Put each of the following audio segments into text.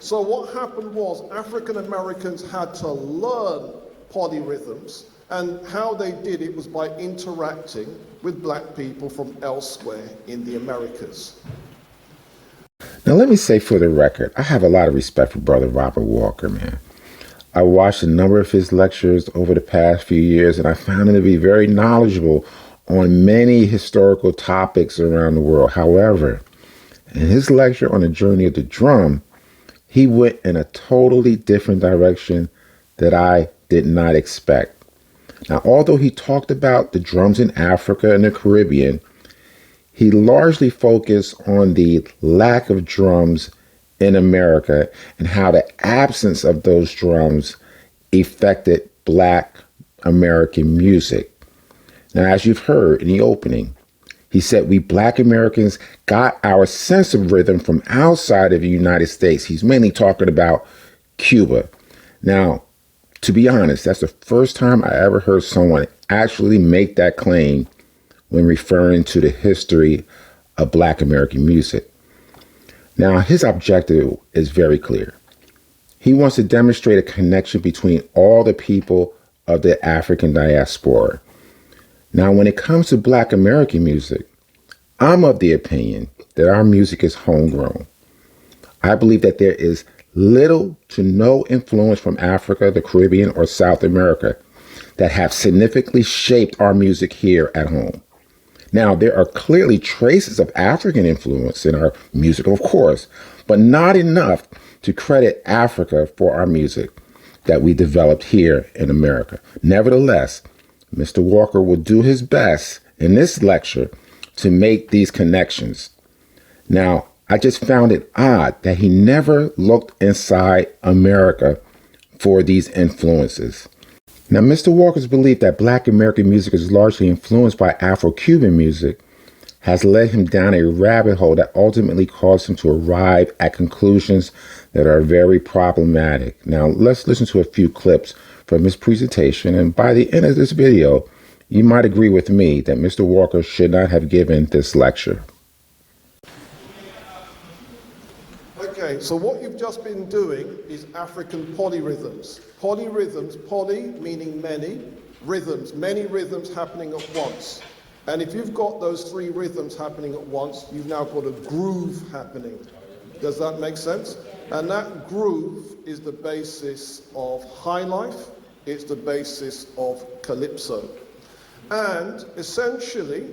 So what happened was African Americans had to learn polyrhythms, and how they did it was by interacting with black people from elsewhere in the Americas. Now, let me say for the record, I have a lot of respect for Brother Robert Walker, man. I watched a number of his lectures over the past few years, and I found him to be very knowledgeable on many historical topics around the world. However, in his lecture on the journey of the drum, he went in a totally different direction that I did not expect. Now, although he talked about the drums in Africa and the Caribbean, he largely focused on the lack of drums in America and how the absence of those drums affected Black American music. Now, as you've heard in the opening, he said we Black Americans got our sense of rhythm from outside of the United States. He's mainly talking about Cuba. Now, to be honest, that's the first time I ever heard someone actually make that claim when referring to the history of Black American music. Now, his objective is very clear. He wants to demonstrate a connection between all the people of the African diaspora. Now, when it comes to Black American music, I'm of the opinion that our music is homegrown. I believe that there is little to no influence from Africa, the Caribbean, or South America that have significantly shaped our music here at home. Now, there are clearly traces of African influence in our music, of course, but not enough to credit Africa for our music that we developed here in America. Nevertheless, Mr. Walker will do his best in this lecture to make these connections. Now, I just found it odd that he never looked inside America for these influences. Now, Mr. Walker's belief that Black American music is largely influenced by Afro-Cuban music has led him down a rabbit hole that ultimately caused him to arrive at conclusions that are very problematic. Now, let's listen to a few clips from his presentation, and by the end of this video, you might agree with me that Mr. Walker should not have given this lecture. Okay, so what you've just been doing is African polyrhythms. Polyrhythms, poly meaning many, rhythms, many rhythms happening at once. And if you've got those three rhythms happening at once, you've now got a groove happening. Does that make sense? And that groove is the basis of high life, it's the basis of calypso. And essentially,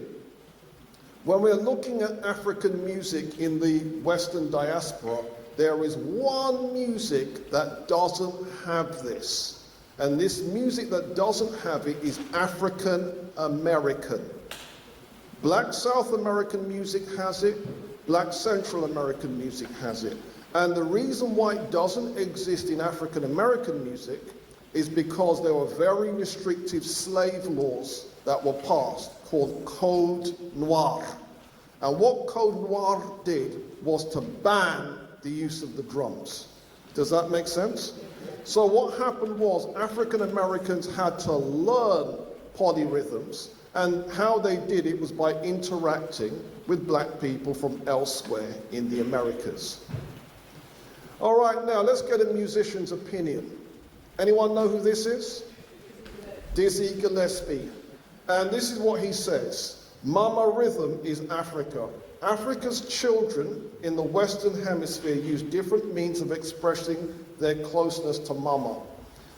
when we're looking at African music in the Western diaspora, there is one music that doesn't have this. And this music that doesn't have it is African American. Black South American music has it, Black Central American music has it. And the reason why it doesn't exist in African American music is because there were very restrictive slave laws that were passed called Code Noir. And what Code Noir did was to ban the use of the drums. Does that make sense? So what happened was African Americans had to learn polyrhythms, and how they did it was by interacting with black people from elsewhere in the Americas. All right, now let's get a musician's opinion. Anyone know who this is? Dizzy Gillespie. And this is what he says. Mama rhythm is Africa. Africa's children in the Western Hemisphere use different means of expressing their closeness to mama.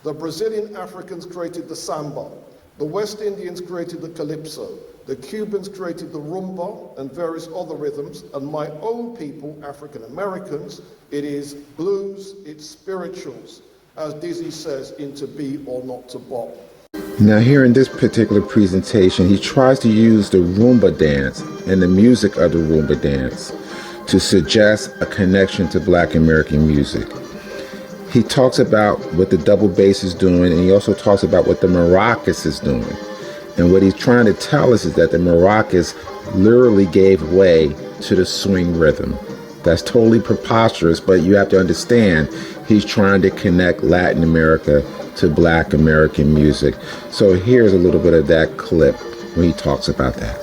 The Brazilian Africans created the samba. The West Indians created the calypso. The Cubans created the rumba and various other rhythms. And my own people, African Americans, it is blues, it's spirituals. As Dizzy says, in to be or not to bop. Now here in this particular presentation, he tries to use the rumba dance and the music of the rumba dance to suggest a connection to Black American music. He talks about what the double bass is doing, and he also talks about what the maracas is doing. And what he's trying to tell us is that the maracas literally gave way to the swing rhythm. That's totally preposterous, but you have to understand he's trying to connect Latin America to Black American music. So here's a little bit of that clip when he talks about that.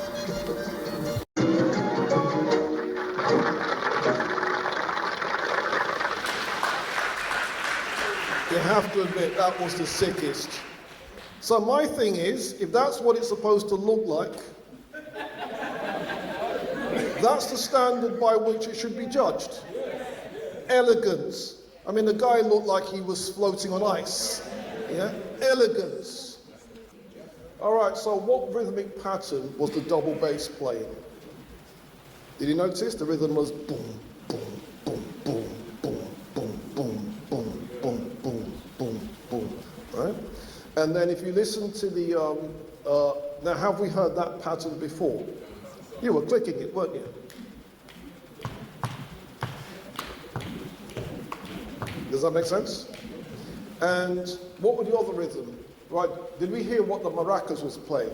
You have to admit that was the sickest. So my thing is, if that's what it's supposed to look like, that's the standard by which it should be judged. Elegance. I mean, the guy looked like he was floating on ice. Yeah? Elegance. All right, so what rhythmic pattern was the double bass playing? Did you notice? The rhythm was boom, boom, boom, boom, boom, boom, boom, boom, boom, boom, boom, boom, right? And then if you listen to the, now have we heard that pattern before? You were clicking it, weren't you? Does that make sense? And what was the other rhythm? Right, did we hear what the maracas was playing?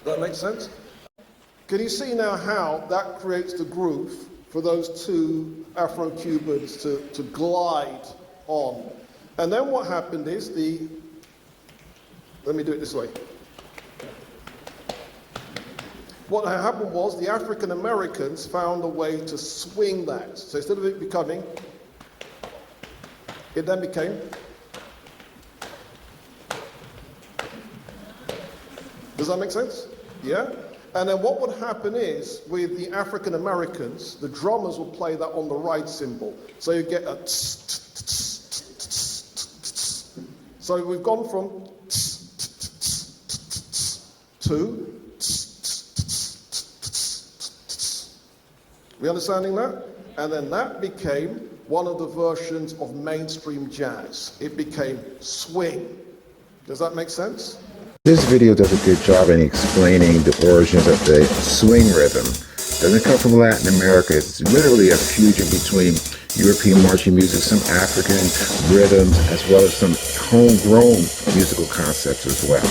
Does that make sense? Can you see now how that creates the groove for those two Afro-Cubans to glide on? And then what happened is let me do it this way. What happened was the African Americans found a way to swing that. So instead of it becoming, it then became. Does that make sense? Yeah? And then what would happen is, with the African Americans, the drummers would play that on the right cymbal. So you get a tss, tss, tss, tss, tss, tss. So we've gone from tss, tss, tss, tss, tss, to we understanding that? And then that became one of the versions of mainstream jazz. It became swing. Does that make sense? This video does a good job in explaining the origins of the swing rhythm. It doesn't come from Latin America. It's literally a fusion between European marching music, some African rhythms, as well as some homegrown musical concepts as well.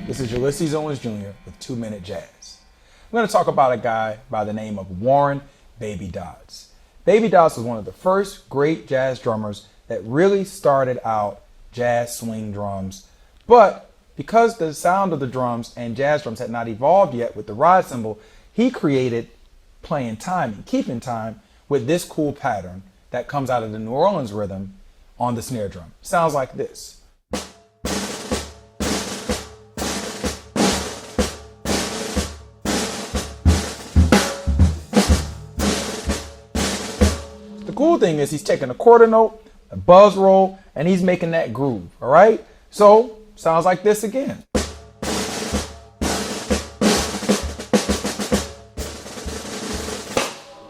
This is Ulysses Owens Jr. with 2 Minute Jazz. I'm going to talk about a guy by the name of Warren Baby Dodds. Baby Dodds was one of the first great jazz drummers that really started out jazz swing drums. But because the sound of the drums and jazz drums had not evolved yet with the ride cymbal, he created playing time and keeping time with this cool pattern that comes out of the New Orleans rhythm on the snare drum. Sounds like this. The cool thing is he's taking a quarter note, a buzz roll, and he's making that groove, all right? So, sounds like this again.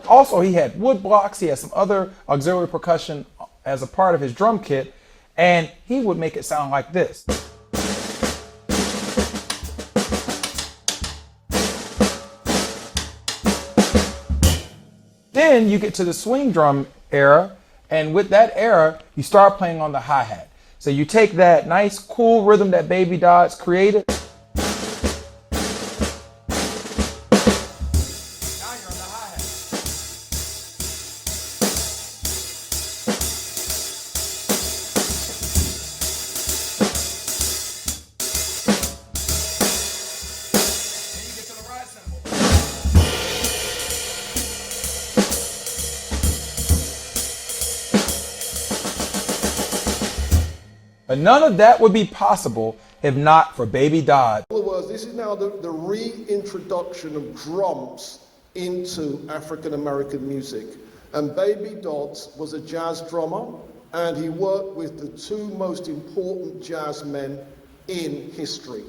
Also, he had wood blocks, he had some other auxiliary percussion as a part of his drum kit, and he would make it sound like this. Then you get to the swing drum era, and with that era, you start playing on the hi-hat. So you take that nice, cool rhythm that Baby Dodds created. Now you're on the hi-hat. Then you get to the ride cymbal. But none of that would be possible if not for Baby Dodds. In other words, this is now the reintroduction of drums into African American music. And Baby Dodds was a jazz drummer, and he worked with the two most important jazz men in history.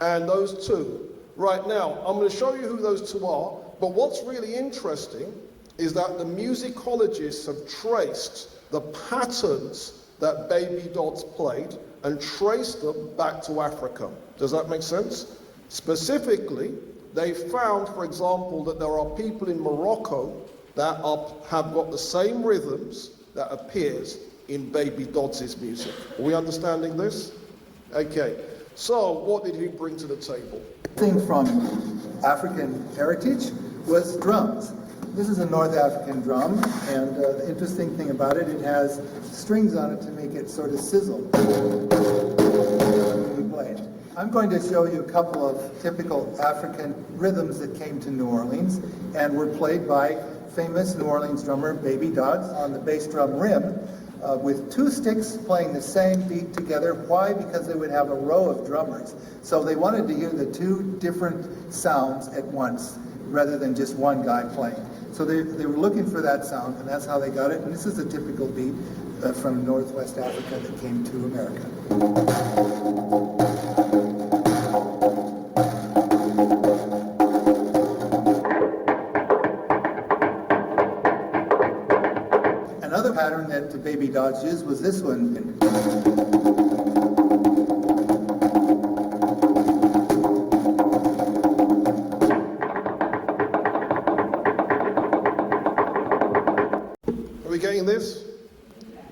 And those two, right now, I'm going to show you who those two are, but what's really interesting is that the musicologists have traced the patterns that Baby Dodds played and traced them back to Africa. Does that make sense? Specifically, they found, for example, that there are people in Morocco that have got the same rhythms that appears in Baby Dodds' music. Are we understanding this? Okay, so what did he bring to the table? Thing from African heritage was drums. This is a North African drum, and the interesting thing about it, it has strings on it to make it sort of sizzle when we play it. I'm going to show you a couple of typical African rhythms that came to New Orleans and were played by famous New Orleans drummer Baby Dodds on the bass drum rim with two sticks playing the same beat together. Why? Because they would have a row of drummers. So they wanted to hear the two different sounds at once rather than just one guy playing. So they were looking for that sound, and that's how they got it. And this is a typical beat from Northwest Africa that came to America. Another pattern that Baby Dodds used was this one. Are we getting this?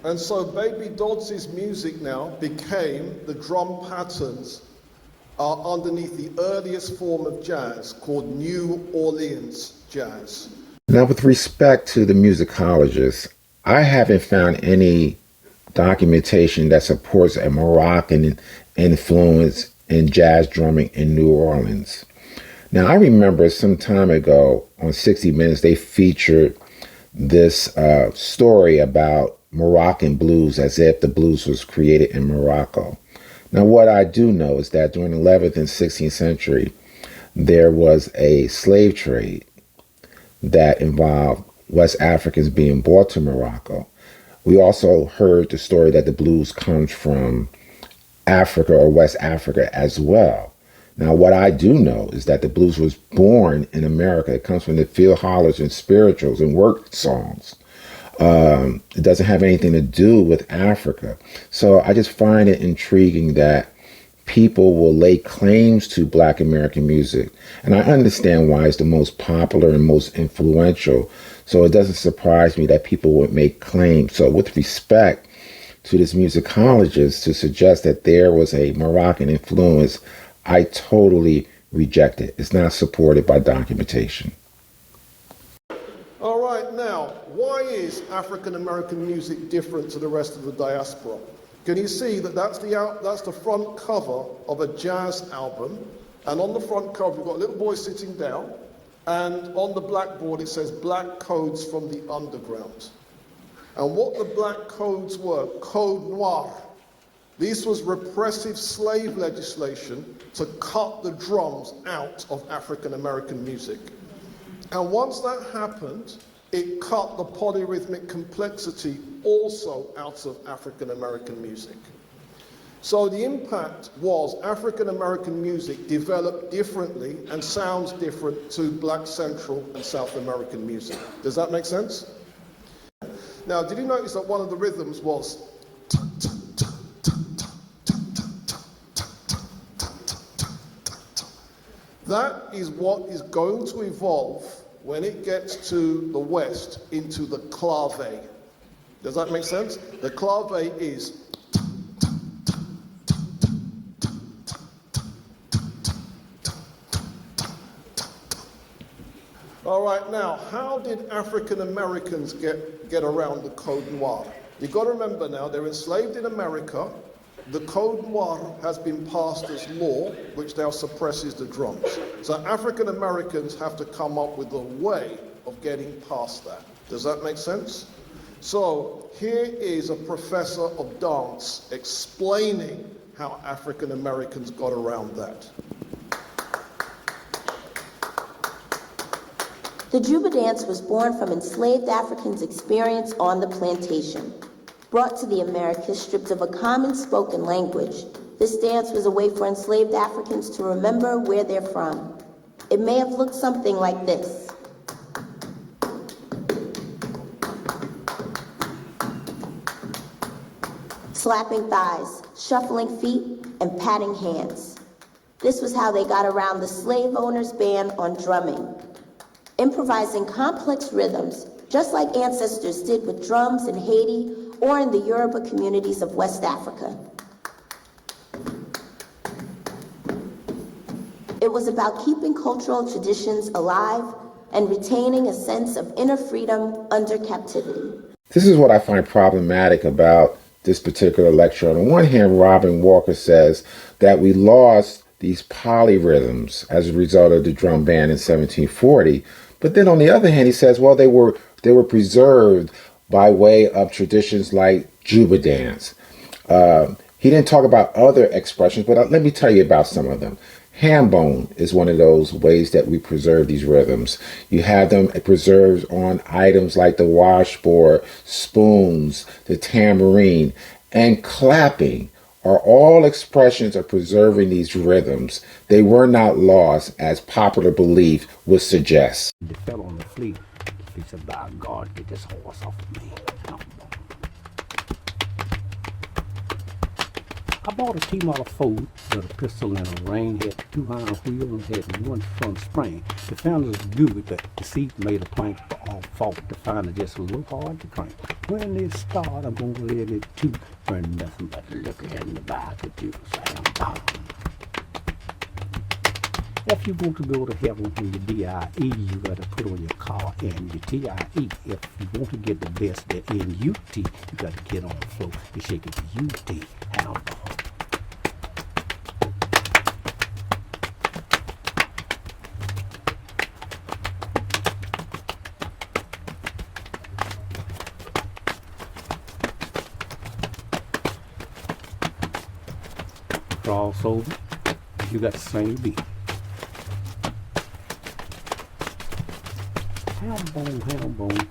And so Baby Dodds' music now became the drum patterns underneath the earliest form of jazz called New Orleans jazz. Now, with respect to the musicologists, I haven't found any documentation that supports a Moroccan influence in jazz drumming in New Orleans. Now, I remember some time ago on 60 Minutes, they featured this story about Moroccan blues as if the blues was created in Morocco. Now, what I do know is that during the 11th and 16th century, there was a slave trade that involved West Africans being brought to Morocco. We also heard the story that the blues comes from Africa or West Africa as well. Now, what I do know is that the blues was born in America. It comes from the field hollers and spirituals and work songs. It doesn't have anything to do with Africa. So I just find it intriguing that people will lay claims to Black American music. And I understand why it's the most popular and most influential. So it doesn't surprise me that people would make claims. So with respect to this musicologist to suggest that there was a Moroccan influence, I totally reject it. It's not supported by documentation. All right, now, why is African American music different to the rest of the diaspora? Can you see that that's the front cover of a jazz album, and on the front cover we've got a little boy sitting down, and on the blackboard it says Black Codes from the Underground. And what the Black Codes were, Code Noir. This was repressive slave legislation to cut the drums out of African American music. And once that happened, it cut the polyrhythmic complexity also out of African American music. So the impact was African American music developed differently and sounds different to Black Central and South American music. Does that make sense? Now, did you notice that one of the rhythms was that is what is going to evolve when it gets to the West into the clave. Does that make sense? The clave is all right, now, how did African Americans get around the Code Noir? You've got to remember now, they're enslaved in America. The Code Noir has been passed as law, which now suppresses the drums. So African Americans have to come up with a way of getting past that. Does that make sense? So here is a professor of dance explaining how African Americans got around that. The Juba dance was born from enslaved Africans' experience on the plantation. Brought to the Americas stripped of a common spoken language, this dance was a way for enslaved Africans to remember where they're from. It may have looked something like this. Slapping thighs, shuffling feet, and patting hands. This was how they got around the slave owner's ban on drumming. Improvising complex rhythms, just like ancestors did with drums in Haiti or in the Yoruba communities of West Africa. It was about keeping cultural traditions alive and retaining a sense of inner freedom under captivity. This is what I find problematic about this particular lecture. On the one hand, Robin Walker says that we lost these polyrhythms as a result of the drum ban in 1740. But then on the other hand, he says, well, they were preserved by way of traditions like Juba dance. He didn't talk about other expressions, but let me tell you about some of them. Ham bone is one of those ways that we preserve these rhythms. You have them preserved on items like the washboard, spoons, the tambourine, and clapping are all expressions of preserving these rhythms. They were not lost, as popular belief would suggest. They fell on the fleet. He said, by God, get this horse off of me. I bought a T-model Ford with a pistol and a ring, had 2 iron wheels, and had 1 front spring. The found was good, but the seat made a plank fault to find it just a little hard to crank. When it start, I'm gonna let it too, burn nothing but look in the back of you, sound. If you want to go to heaven when you D-I-E, you gotta put on your car and your T-I-E. If you want to get the best that N-U-T, you gotta get on the floor and shake it U-T. Hound dog. Crossover, you got the same beat. Hound bone, hound bone.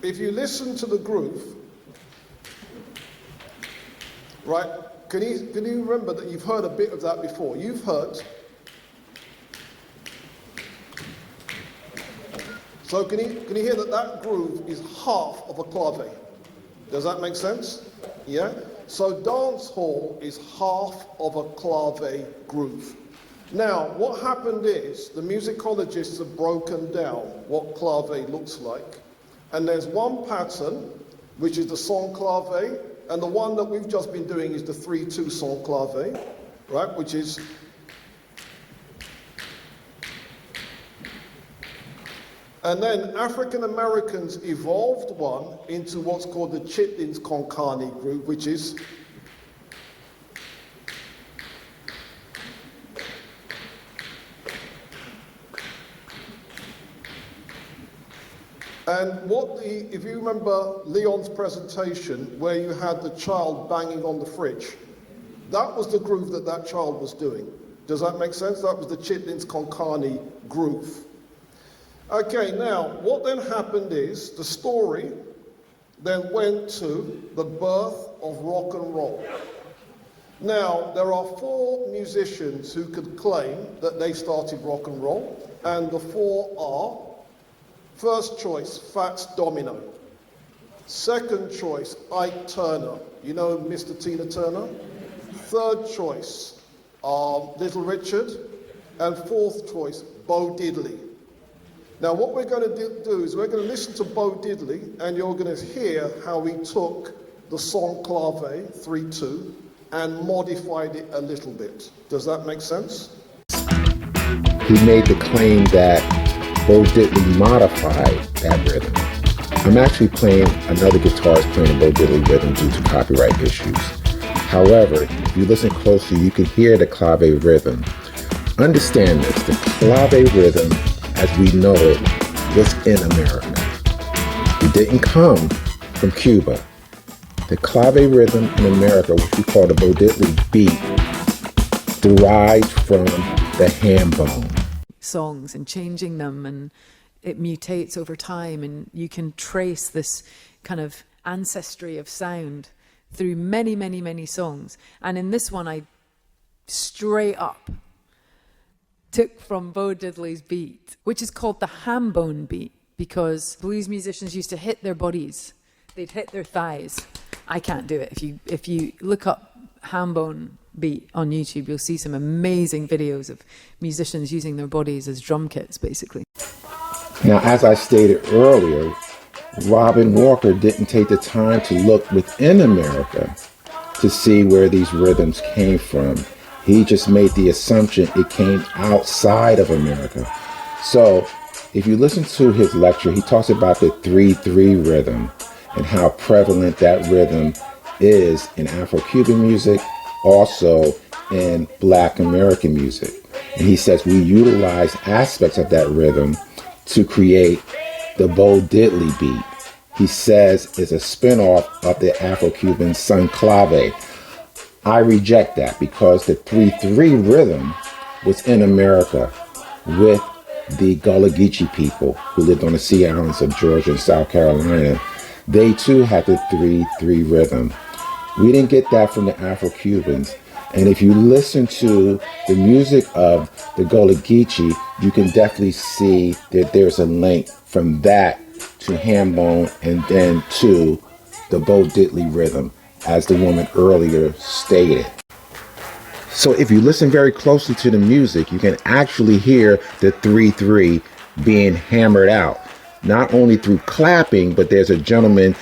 If you listen to the groove, right, can you remember that you've heard a bit of that before? You've heard. So can you hear that groove is half of a clave? Does that make sense? Yeah? So dance hall is half of a clave groove. Now, what happened is the musicologists have broken down what clave looks like. And there's one pattern, which is the son clave, and the one that we've just been doing is the 3-2 son clave, right, which is and then African Americans evolved one into what's called the Chitlin's Konkani groove, which is And if you remember Leon's presentation where you had the child banging on the fridge, that was the groove that child was doing. Does that make sense? That was the Chitlins Konkani groove. Okay, now, what then happened is the story then went to the birth of rock and roll. Now, there are 4 musicians who could claim that they started rock and roll, and the 4 are, first choice, Fats Domino. Second choice, Ike Turner. You know Mr. Tina Turner? Third choice, Little Richard. And fourth choice, Bo Diddley. Now what we're going to do is we're going to listen to Bo Diddley, and you're going to hear how he took the song clave 3/2 and modified it a little bit. Does that make sense? He made the claim that Bo Diddley modified that rhythm. I'm actually playing another guitarist playing a Bo Diddley rhythm due to copyright issues. However, if you listen closely, you can hear the clave rhythm. Understand this, the clave rhythm, as we know it, was in America. It didn't come from Cuba. The clave rhythm in America, which we call the Bo Diddley beat, derived from the ham bone. Songs and changing them, and it mutates over time, and you can trace this kind of ancestry of sound through many, many, many songs. And in this one, I straight up took from Bo Diddley's beat, which is called the ham bone beat, because blues musicians used to hit their bodies. They'd hit their thighs. I can't do it. If you look up ham bone beat on YouTube, you'll see some amazing videos of musicians using their bodies as drum kits, basically. Now, as I stated earlier, Robin Walker didn't take the time to look within America to see where these rhythms came from. He just made the assumption it came outside of America. So if you listen to his lecture, he talks about the 3/3 rhythm and how prevalent that rhythm is in Afro-Cuban music, also in Black American music. And he says we utilize aspects of that rhythm to create the Bo Diddley beat. He says it's a spinoff of the Afro-Cuban son clave. I reject that because the 3/3 rhythm was in America with the Gullah Geechee people who lived on the Sea Islands of Georgia and South Carolina. They too had the 3/3 rhythm. We didn't get that from the Afro-Cubans. And if you listen to the music of the Gullah Geechee, you can definitely see that there's a link from that to ham bone and then to the Bo Diddley rhythm, as the woman earlier stated. So if you listen very closely to the music, you can actually hear the 3/3 being hammered out, not only through clapping, but there's a gentleman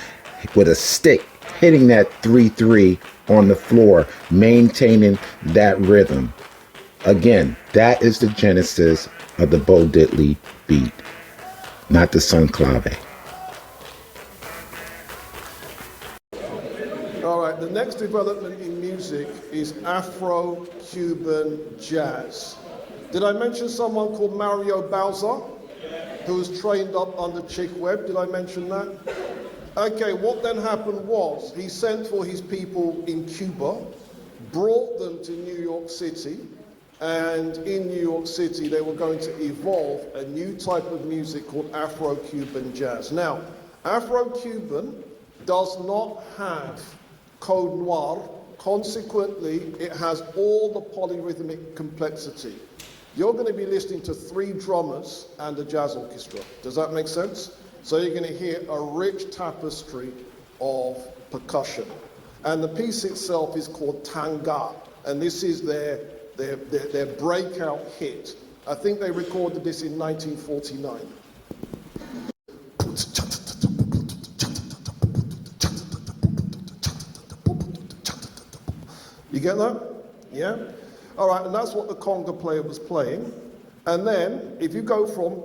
with a stick hitting that 3/3 on the floor, maintaining that rhythm. Again, that is the genesis of the Bo Diddley beat, not the son clave. All right, the next development in music is Afro-Cuban jazz. Did I mention someone called Mario Bowser, who was trained up under Chick Webb? Did I mention that? Okay, what then happened was he sent for his people in Cuba, brought them to New York City, and in New York City they were going to evolve a new type of music called Afro-Cuban jazz. Now, Afro-Cuban does not have code noir, consequently it has all the polyrhythmic complexity. You're going to be listening to 3 drummers and a jazz orchestra. Does that make sense? So you're going to hear a rich tapestry of percussion. And the piece itself is called Tanga, and this is their breakout hit. I think they recorded this in 1949. You get that? Yeah? All right, and that's what the conga player was playing. And then, if you go from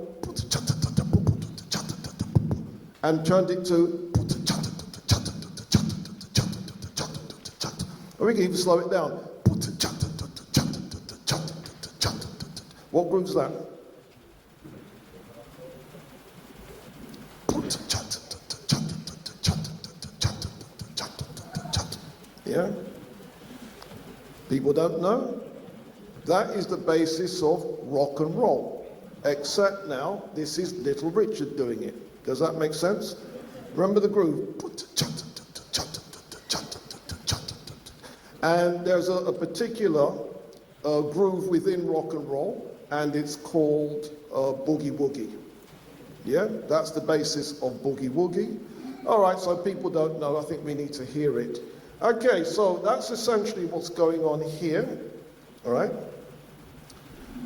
and turned it to, or we can even slow it down. What groove's that? People don't know. That is the basis of rock and roll. Except now, this is Little Richard doing it. Does that make sense? Remember the groove? And there's a particular groove within rock and roll, and it's called boogie woogie. Yeah, that's the basis of boogie woogie. All right, so people don't know. I think we need to hear it. Okay, so that's essentially what's going on here. All right.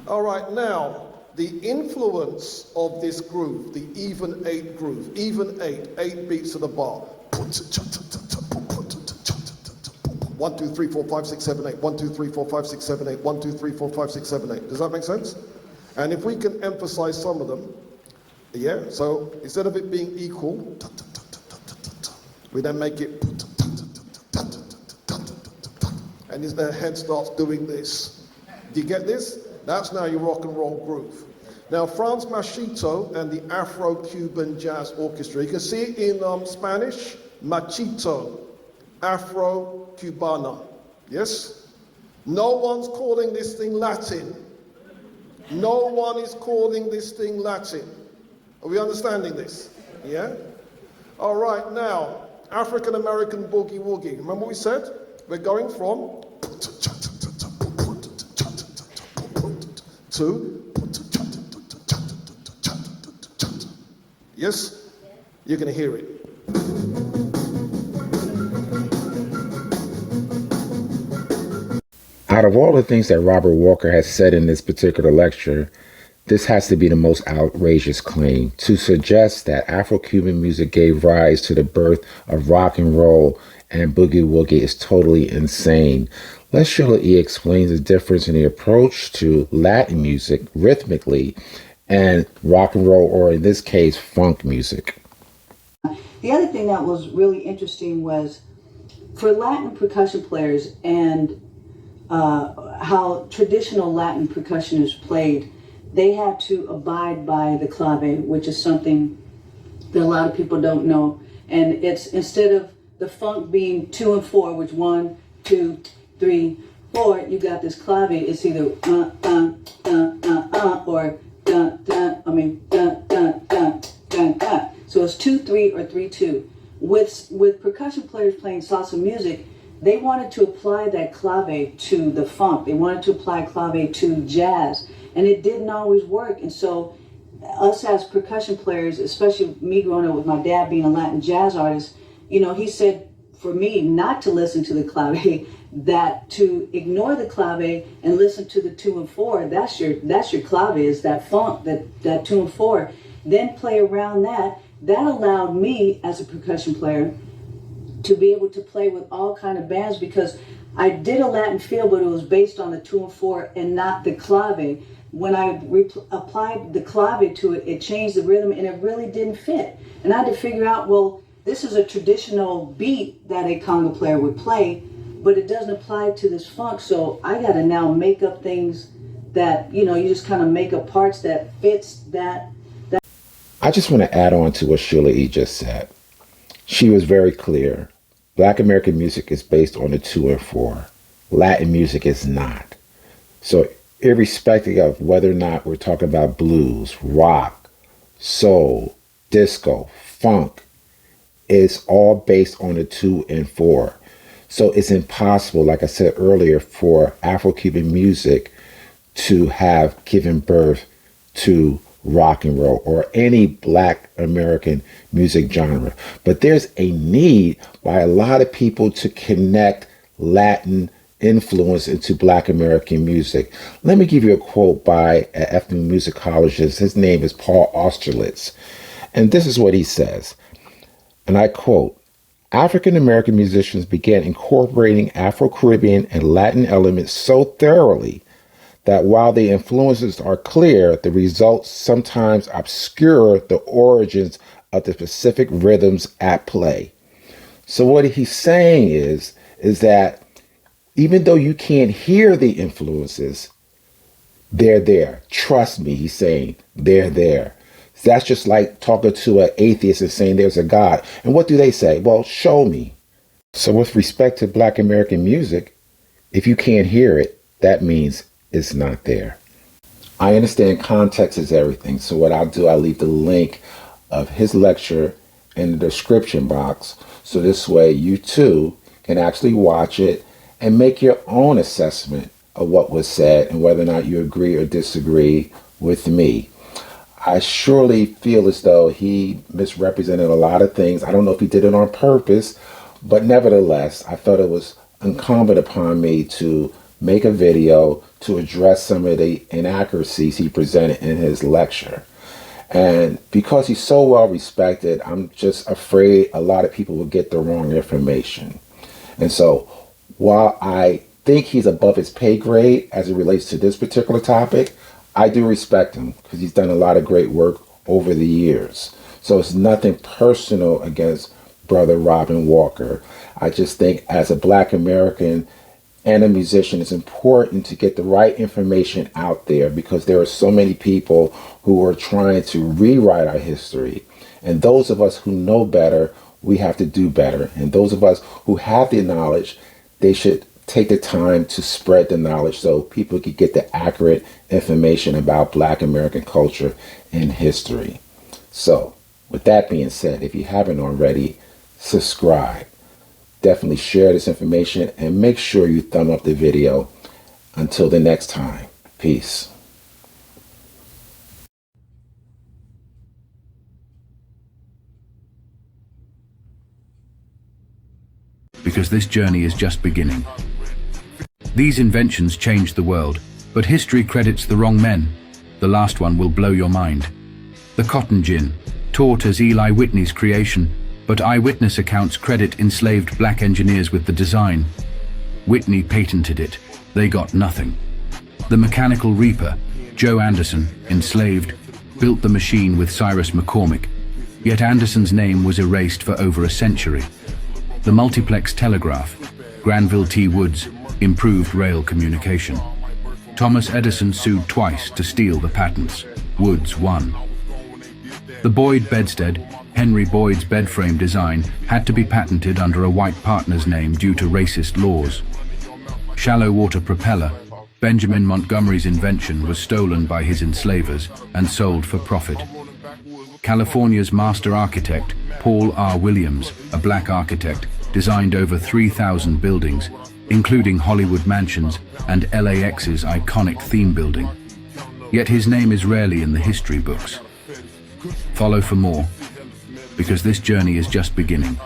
All right, now, the influence of this groove, the even 8 groove, even 8 beats of the bar. 1, 2, 3, 4, 5, 6, 7, 8. 1, 2, 3, 4, 5, 6, 7, 8. 1, 2, 3, 4, 5, 6, 7, 8. Does that make sense? And if we can emphasize some of them, yeah, so instead of it being equal, we then make it, and the head starts doing this. Do you get this? That's now your rock and roll groove. Now, Franz Machito and the Afro-Cuban Jazz Orchestra, you can see it in Spanish, Machito, Afro-Cubana, yes? No one's calling this thing Latin. No one is calling this thing Latin. Are we understanding this? Yeah? All right, now, African American boogie woogie. Remember what we said? We're going from to, yes? You're going to hear it. Out of all the things that Robert Walker has said in this particular lecture, this has to be the most outrageous claim, to suggest that Afro-Cuban music gave rise to the birth of rock and roll and boogie woogie is totally insane. Let's Sheila E. explain the difference in the approach to Latin music rhythmically and rock and roll, or in this case, funk music. The other thing that was really interesting was for Latin percussion players and how traditional Latin percussion is played, they had to abide by the clave, which is something that a lot of people don't know. And it's, instead of the funk being 2 and 4, which 1, 2, 3, 4, you got this clave. It's either or So it's 2, 3, or 3, 2. With percussion players playing salsa music, they wanted to apply that clave to the funk. They wanted to apply clave to jazz, and it didn't always work. And so us as percussion players, especially me growing up with my dad being a Latin jazz artist, you know, he said for me not to listen to the clave, that to ignore the clave and listen to the 2 and 4, that's your clave, is that funk, that 2 and 4. Then play around that. That allowed me as a percussion player to be able to play with all kind of bands, because I did a Latin feel, but it was based on the 2 and 4 and not the clave. When I applied the clave to it, it changed the rhythm and it really didn't fit. And I had to figure out, well, this is a traditional beat that a conga player would play, but it doesn't apply to this funk. So I got to now make up things that, you know, you just kind of make up parts that fits that. I just want to add on to what Sheila E. just said. She was very clear. Black American music is based on the 2 and 4. Latin music is not. So irrespective of whether or not we're talking about blues, rock, soul, disco, funk, it's all based on the 2 and 4. So it's impossible, like I said earlier, for Afro-Cuban music to have given birth to rock and roll or any Black American music genre. But there's a need by a lot of people to connect Latin influence into Black American music. Let me give you a quote by an ethnomusicologist. His name is Paul Austerlitz. And this is what he says, and I quote, African American musicians began incorporating Afro-Caribbean and Latin elements so thoroughly that while the influences are clear, the results sometimes obscure the origins of the specific rhythms at play. So what he's saying is that even though you can't hear the influences, they're there. Trust me, he's saying, they're there. That's just like talking to an atheist and saying there's a God. And what do they say? Well, show me. So with respect to Black American music, If you can't hear it, that means it's not there. I understand context is everything, so what I'll do, I'll leave the link of his lecture in the description box, so this way you too can actually watch it and make your own assessment of what was said and whether or not you agree or disagree with me. I surely feel as though he misrepresented a lot of things. I don't know if he did it on purpose, but nevertheless, I felt it was incumbent upon me to make a video to address some of the inaccuracies he presented in his lecture. And because he's so well respected, I'm just afraid a lot of people will get the wrong information. And so while I think he's above his pay grade as it relates to this particular topic, I do respect him because he's done a lot of great work over the years. So it's nothing personal against Brother Robin Walker. I just think as a Black American and a musician, it's important to get the right information out there because there are so many people who are trying to rewrite our history. And those of us who know better, we have to do better. And those of us who have the knowledge, they should take the time to spread the knowledge so people can get the accurate information about Black American culture and history. So with that being said, if you haven't already, subscribe. Definitely share this information and make sure you thumb up the video. Until the next time, peace. Because this journey is just beginning. These inventions changed the world, but history credits the wrong men. The last one will blow your mind. The cotton gin, taught as Eli Whitney's creation, but eyewitness accounts credit enslaved Black engineers with the design. Whitney patented it. They got nothing. The mechanical reaper, Joe Anderson, enslaved, built the machine with Cyrus McCormick, yet Anderson's name was erased for over a century. The multiplex telegraph, Granville T. Woods, improved rail communication. Thomas Edison sued twice to steal the patents. Woods won. The Boyd bedstead, Henry Boyd's bed frame design, had to be patented under a white partner's name due to racist laws. Shallow water propeller, Benjamin Montgomery's invention, was stolen by his enslavers and sold for profit. California's master architect, Paul R. Williams, a Black architect, designed over 3,000 buildings, including Hollywood mansions and LAX's iconic theme building. Yet his name is rarely in the history books. Follow for more, because this journey is just beginning.